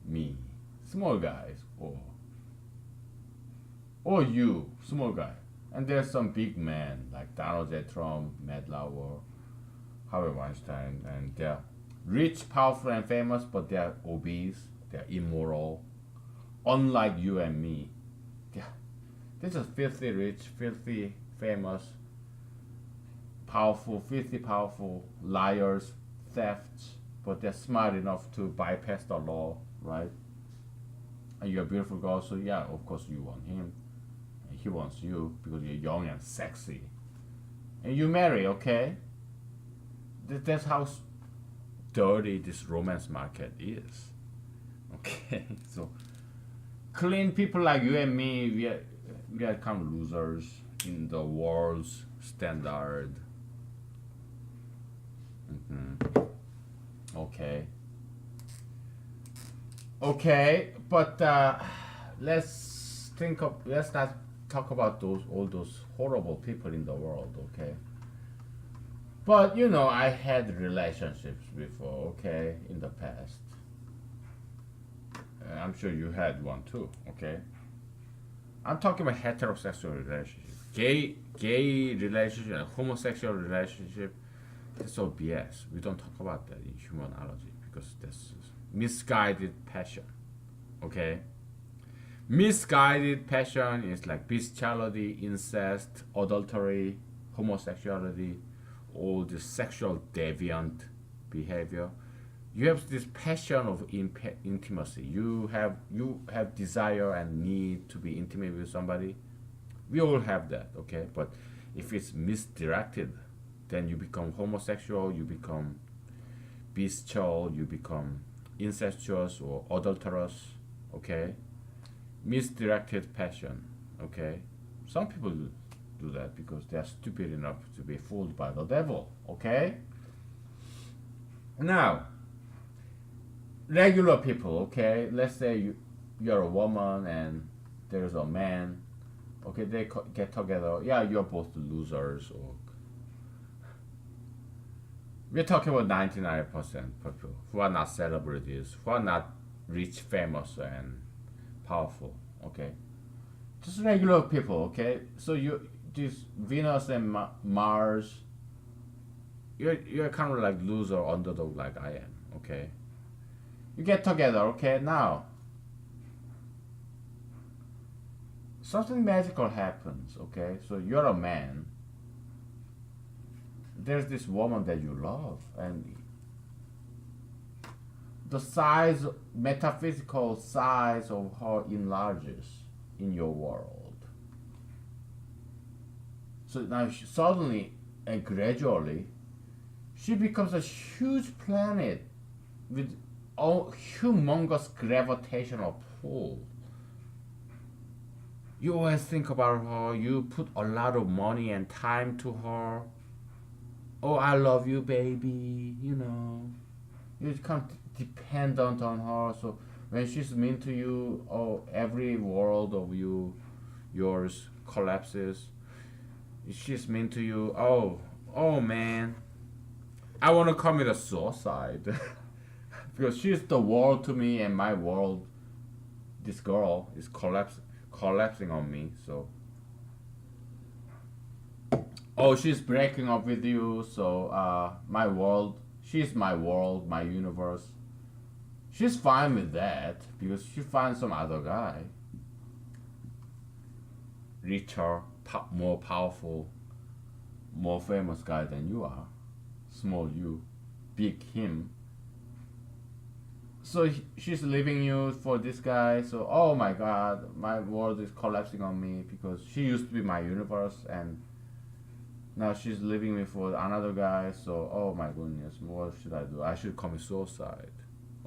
me, small guys, or you, small guy. And there's some big men like Donald J. Trump, Matt Lauer, Harvey Weinstein, and they're rich, powerful, and famous, but they're obese, they're immoral, unlike you and me. They're just filthy rich, filthy famous, powerful, filthy powerful, liars, thefts, but they're smart enough to bypass the law, right? And you're a beautiful girl, so yeah, of course you want him. And he wants you because you're young and sexy. And you marry, okay? That's how dirty this romance market is. Okay, so clean people like you and me, we are kind of losers in the world's standard. Okay. Okay, but let's not talk about all those horrible people in the world, okay? But I had relationships before, okay, in the past. I'm sure you had one too, okay? I'm talking about heterosexual relationship, gay relationship, and homosexual relationship. That's all BS. We don't talk about that in humanology because that's misguided passion. Okay? Misguided passion is like bestiality, incest, adultery, homosexuality, all this sexual deviant behavior. You have this passion of intimacy. You have desire and need to be intimate with somebody. We all have that, okay? But if it's misdirected, then you become homosexual, you become bestial, you become incestuous or adulterous, okay? Misdirected passion, okay? Some people do that because they are stupid enough to be fooled by the devil, okay? Now, regular people, okay? Let's say you're a woman and there's a man, okay? They get together. Yeah, you're both losers. Or we're talking about 99% people who are not celebrities, who are not rich, famous, and powerful. Okay, just regular people. Okay, so you this Venus and Mars, you're kind of like loser underdog like I am. Okay, you get together. Okay, now something magical happens. Okay, so you're a man. There's this woman that you love, and the size, metaphysical size of her enlarges in your world. So now suddenly and gradually, she becomes a huge planet with a humongous gravitational pull. You always think about her, you put a lot of money and time to her. Oh, I love you, baby, you know. You become dependent on her. So when she's mean to you, oh, every world of yours collapses. She's mean to you. Oh man, I want to commit a suicide because she's the world to me, and my world, this girl is collapsing on me. So oh, she's breaking up with you. So my world, she's my world, my universe. She's fine with that because she finds some other guy, richer, more powerful, more famous guy than you are. Small you, big him. So she's leaving you for this guy. So oh my god, my world is collapsing on me because she used to be my universe and now she's leaving me for another guy. So oh my goodness, what should I do? I should commit suicide.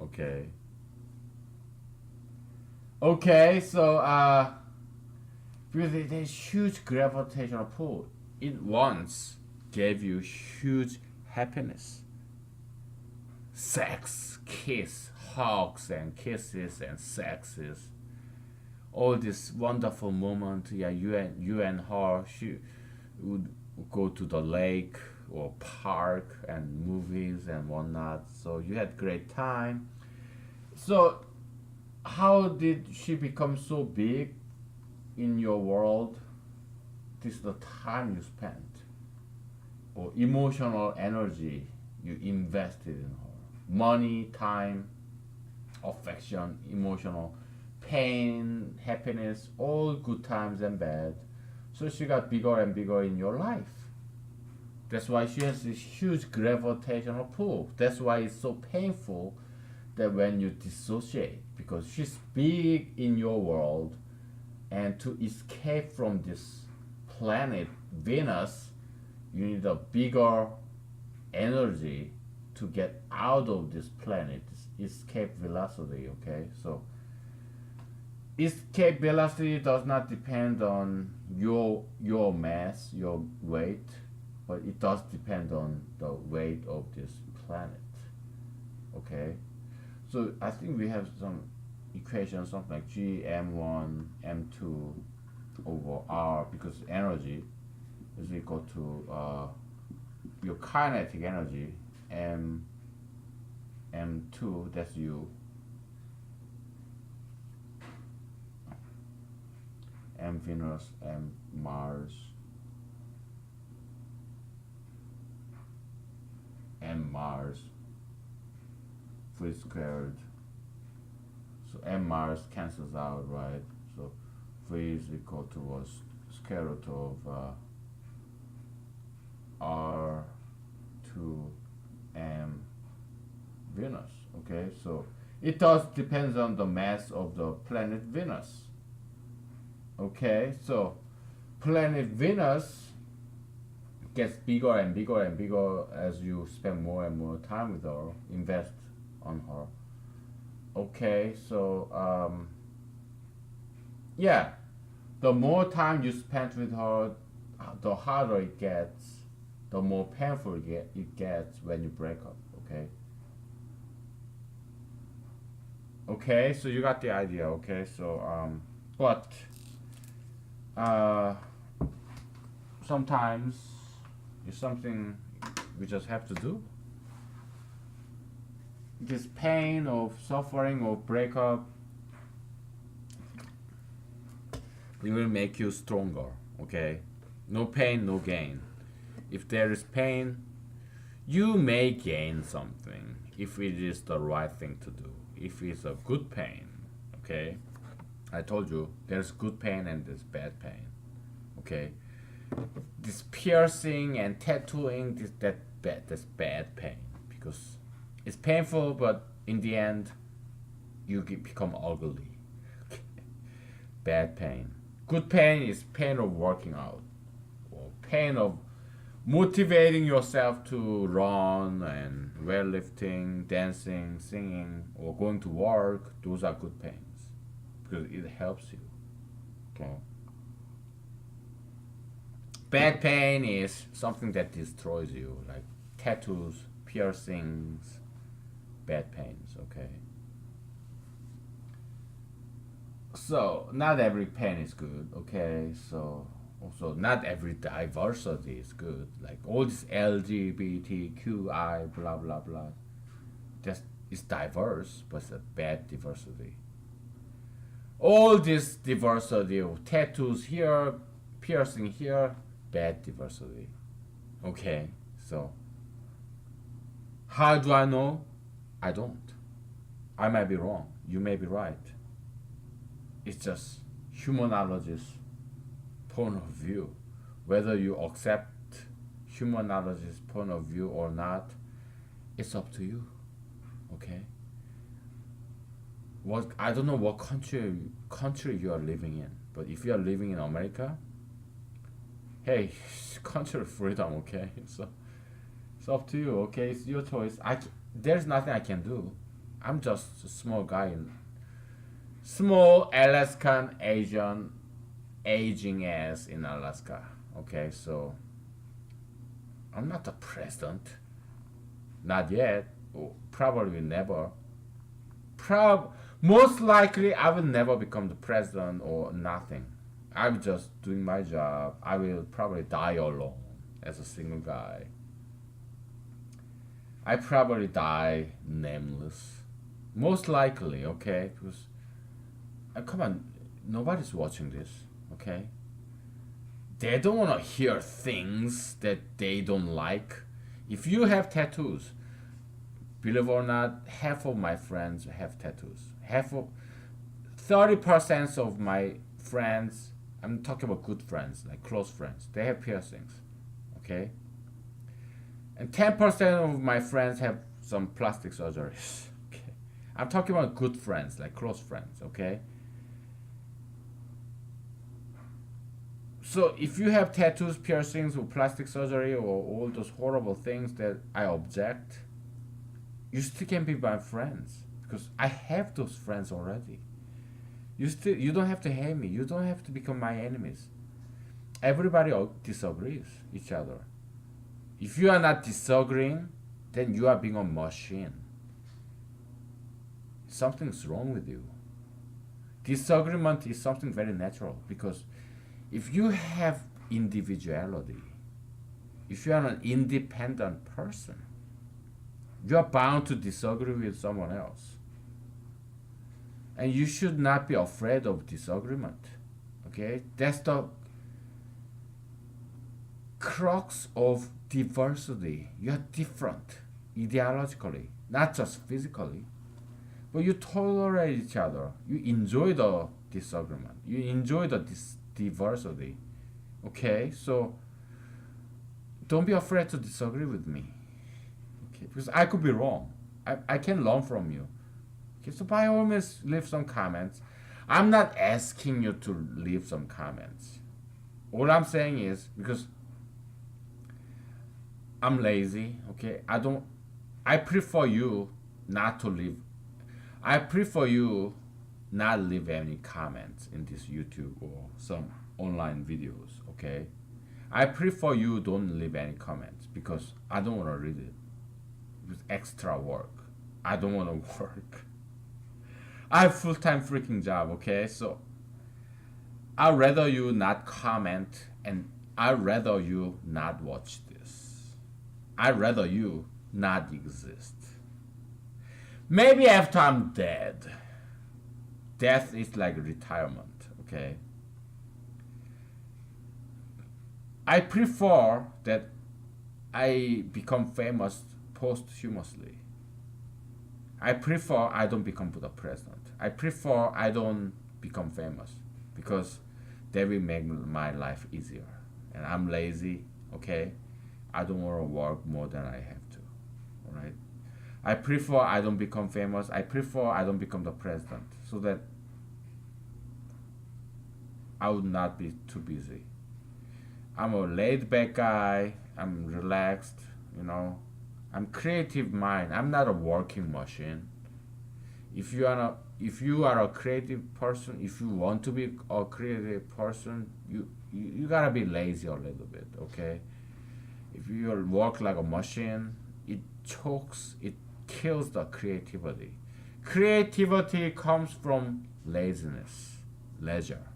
Okay. Okay, so because there's huge gravitational pull. It once gave you huge happiness. Sex, kiss, hugs and kisses and sexes. All this wonderful moment. Yeah, you and her. She would go to the lake or park and movies and whatnot. So you had great time. So how did she become so big in your world? This is the time you spent or emotional energy you invested in her. Money, time, affection, emotional pain, happiness, all good times and bad. So she got bigger and bigger in your life. That's why she has this huge gravitational pull. That's why it's so painful that when you dissociate, because she's big in your world, and to escape from this planet, Venus, you need a bigger energy to get out of this planet, this escape velocity, okay? So escape velocity does not depend on your mass, your weight, but it does depend on the weight of this planet, okay? So I think we have some equations, something like G m1 m2 over r, because energy is equal to your kinetic energy m2, that's u, m Venus, m Mars, m Mars, free squared. So m Mars cancels out, right? So free is equal to what? Square root of r to m Venus. Okay, so it does depends on the mass of the planet Venus. Okay, so planet Venus gets bigger and bigger and bigger as you spend more and more time with her, invest on her. Okay, so yeah, the more time you spend with her, the harder it gets, the more painful it gets when you break up. Okay, Okay, so you got the idea. Okay, so but uh, sometimes it's something we just have to do. This pain of suffering or breakup, it will make you stronger. Okay, no pain, no gain. If there is pain, you may gain something if it is the right thing to do. If it's a good pain, okay. I told you there's good pain and there's bad pain. Okay, this piercing and tattooing, that's bad pain because it's painful, but in the end, become ugly. Bad pain. Good pain is pain of working out, or pain of motivating yourself to run and weightlifting, dancing, singing, or going to work. Those are good pains because it helps you. Okay. Bad pain is something that destroys you, like tattoos, piercings, bad pains. Okay. So not every pain is good. Okay. So also not every diversity is good. Like all this LGBTQI blah blah blah. Just it's diverse, but it's a bad diversity. All this diversity of tattoos here, piercing here, bad diversity. Okay, so how do I know? I don't. I might be wrong. You may be right. It's just humanologist's point of view. Whether you accept humanologist's point of view or not, it's up to you. Okay. What I don't know what country you are living in, but if you are living in America, hey, country freedom. Okay, so it's up to you. Okay, it's your choice. There's nothing I can do. I'm just a small guy in small Alaskan Asian aging ass in Alaska. Okay, so I'm not the president. Not yet. Or probably never. Most likely I will never become the president or nothing. I'm just doing my job. I will probably die alone as a single guy. I probably die nameless. Most likely, okay? Because come on, nobody's watching this, okay? They don't want to hear things that they don't like. If you have tattoos, believe it or not, half of my friends have tattoos. 30% of my friends, I'm talking about good friends, like close friends, they have piercings, okay? And 10% of my friends have some plastic surgeries. Okay? I'm talking about good friends, like close friends, okay? So if you have tattoos, piercings, or plastic surgery, or all those horrible things that I object, you still can be my friends because I have those friends already. You don't have to hate me. You don't have to become my enemies. Everybody disagrees each other. If you are not disagreeing, then you are being a machine. Something's wrong with you. Disagreement is something very natural because if you have individuality, if you are an independent person, you are bound to disagree with someone else. And you should not be afraid of disagreement. Okay? That's the crux of diversity. You are different ideologically, not just physically. But you tolerate each other. You enjoy the disagreement. You enjoy the diversity. Okay? So don't be afraid to disagree with me. Okay? Because I could be wrong. I can learn from you. Okay, so by all means, leave some comments. I'm not asking you to leave some comments. All I'm saying is because I'm lazy. Okay, I prefer you not to leave. I prefer you not leave any comments in this YouTube or some online videos. Okay, I prefer you don't leave any comments because I don't want to read it. It's extra work. I don't want to work. I have full-time freaking job, okay? So I'd rather you not comment and I'd rather you not watch this. I'd rather you not exist. Maybe after I'm dead. Death is like retirement, okay? I prefer that I become famous posthumously. I prefer I don't become the president. I prefer I don't become famous because that will make my life easier. And I'm lazy, okay? I don't want to work more than I have to, all right? I prefer I don't become famous. I prefer I don't become the president so that I would not be too busy. I'm a laid back guy. I'm relaxed, you know. I'm creative mind. I'm not a working machine. If you are a creative person, if you want to be a creative person, you gotta be lazy a little bit, okay? If you work like a machine, it chokes, it kills the creativity. Creativity comes from laziness, leisure.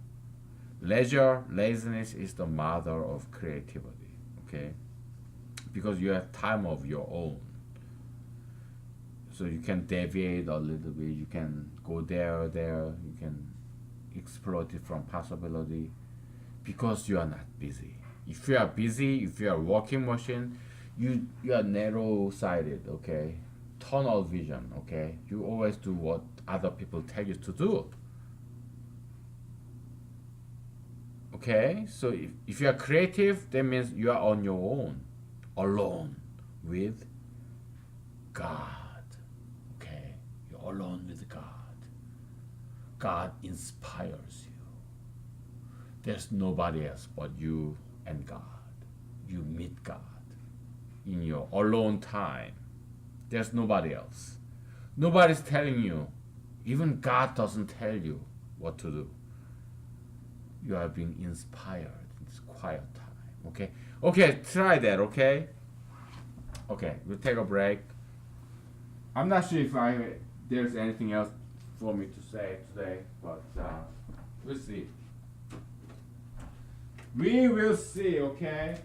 Laziness is the mother of creativity, okay? Because you have time of your own. So you can deviate a little bit, you can go there, you can explore different possibility because you are not busy. If you are busy, if you are working machine, you are narrow sighted, okay? Tunnel vision, okay? You always do what other people tell you to do. Okay, so if you are creative, that means you are on your own, alone with God. Okay, you're alone with God. God inspires you. There's nobody else but you and God. You meet God in your alone time. There's nobody else. Nobody's telling you. Even God doesn't tell you what to do. You are being inspired in this quiet time. Okay? Okay, try that, okay? Okay, we'll take a break. I'm not sure if there's anything else for me to say today, but we'll see. We will see, okay?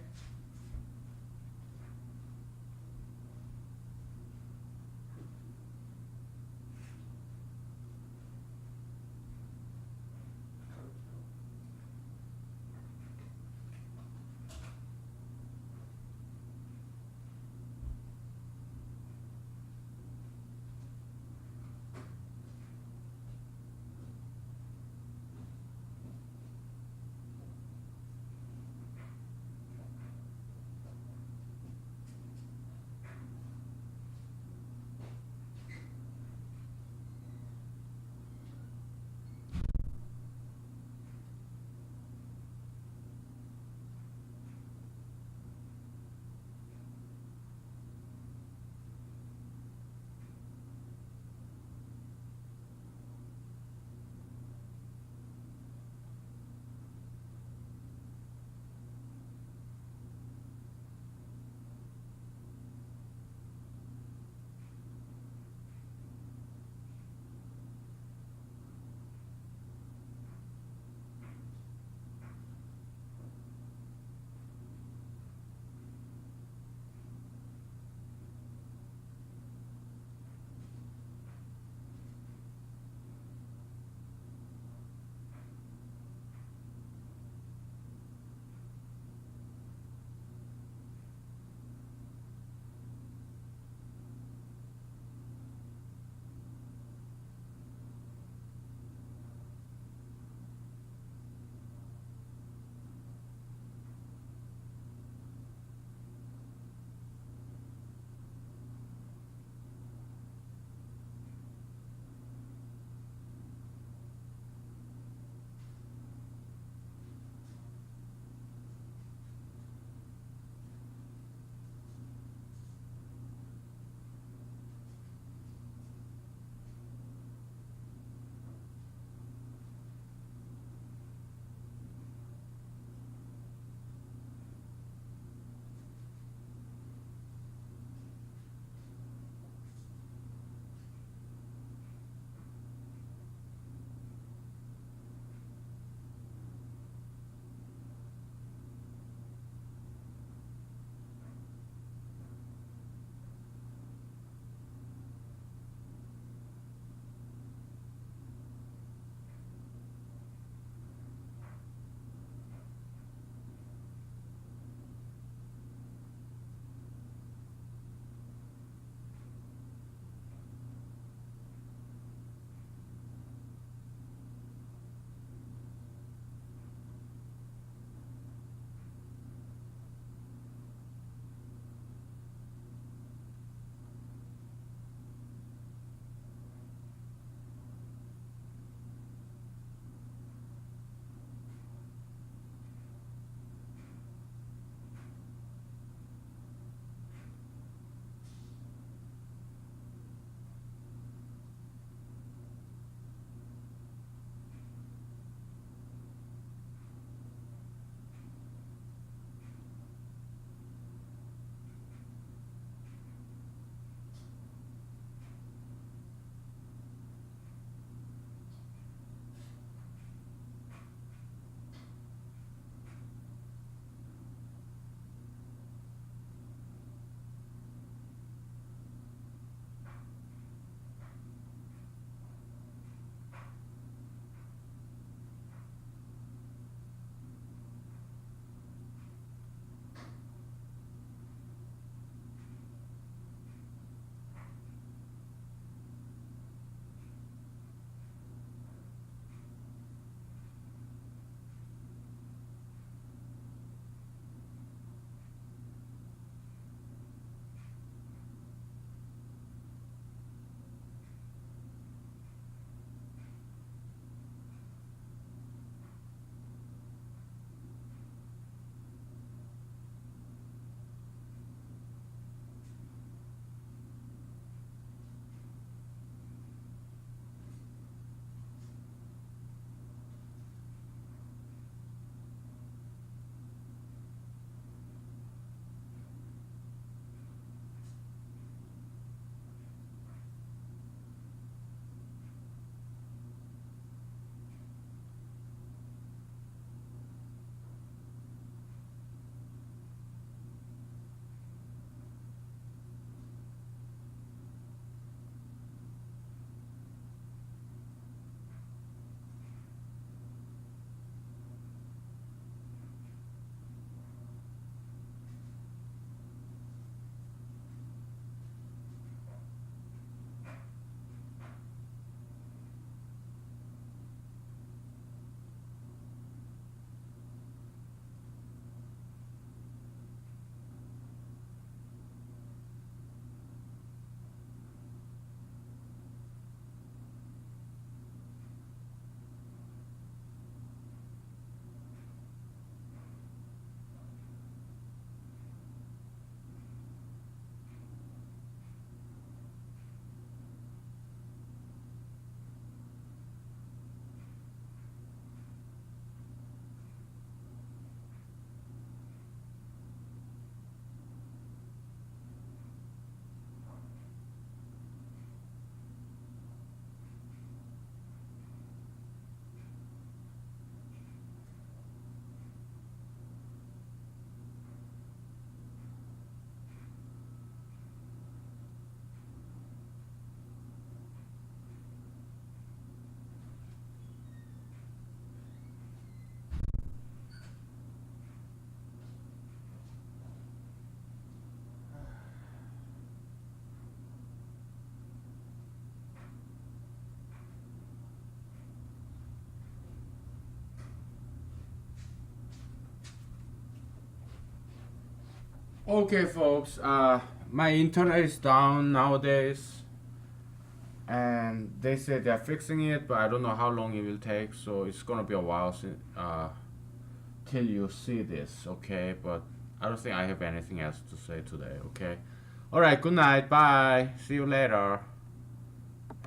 Okay, folks. My internet is down nowadays, and they said they're fixing it, but I don't know how long it will take. So it's gonna be a while till you see this. Okay, but I don't think I have anything else to say today. Okay. All right. Good night. Bye. See you later.